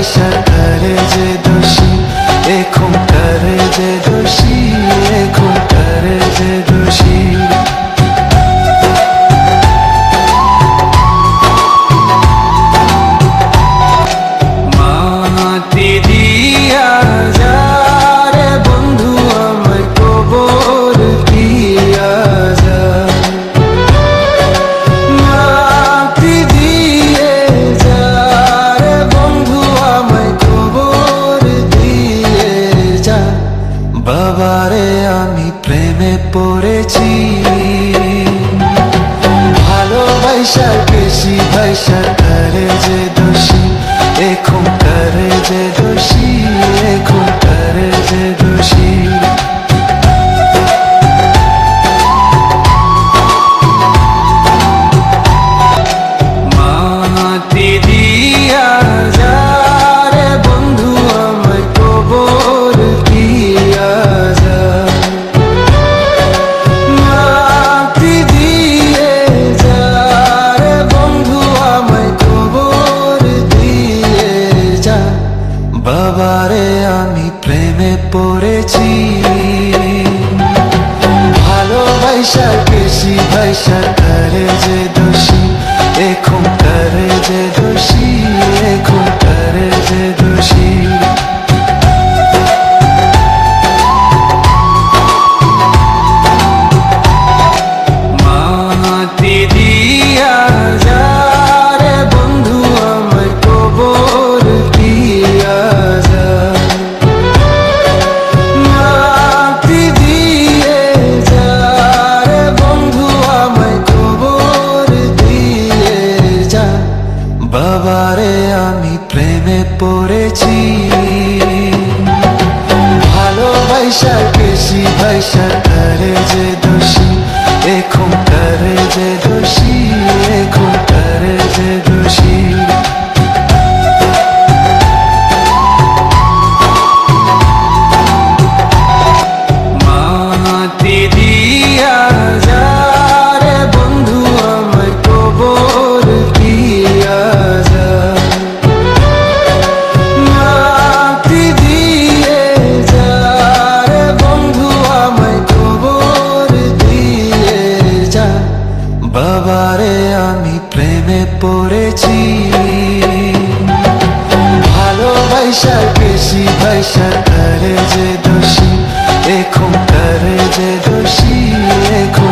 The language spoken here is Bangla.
ভাইসা করে যে দোষী, এখন করে যে দোষী, এখন করে যে দোষী। মাটি দিয়া যারে বন্ধু আমায় কবর দিয়া যা, মাটি দিয়ে যারে বন্ধু আমায় কবর দিয়ে যা। বাবারে আমি প্রেমে পড়েছি, ভালোবাসা বেশি ভাইসা করে যে দোষী, এখন করে যে দোষী, এখন করে যে দোষী। মাটি দিয়া যারে বন্ধু আমায় কবর দিয়া যা, মাটি দিয়ে যারে বন্ধু আমায় কবর দিয়ে যা। বাবারে আমি প্রেমে পড়েছি, ভালোবাসা বেশি ভাইসা করে যে দোষী, এখন করে যে দোষী, এখন করে যে দোষী। মাটি দিয়া যারে বন্ধু আমায় কবর দিয়া যা, মাটি দিয়ে যারে বন্ধু আমায় কবর দিয়ে যা। বাবারে আমি প্রেমে পড়েছি, ভালোবাসা বেশি ভাইসা করে যে দোষী, এখন করে যে দোষী, এখন করে যে দোষী। মাটি দিয়া যারে বন্ধু আমায় কবর দিয়া যা, মাটি দিয়ে যারে বন্ধু আমায় কবর দিয়ে যা। বাবারে আমি প্রেমে পড়েছি, ভালোবাসা বেশি ভাইসা করে যে দোষী, এখন করে যে দোষী, এখন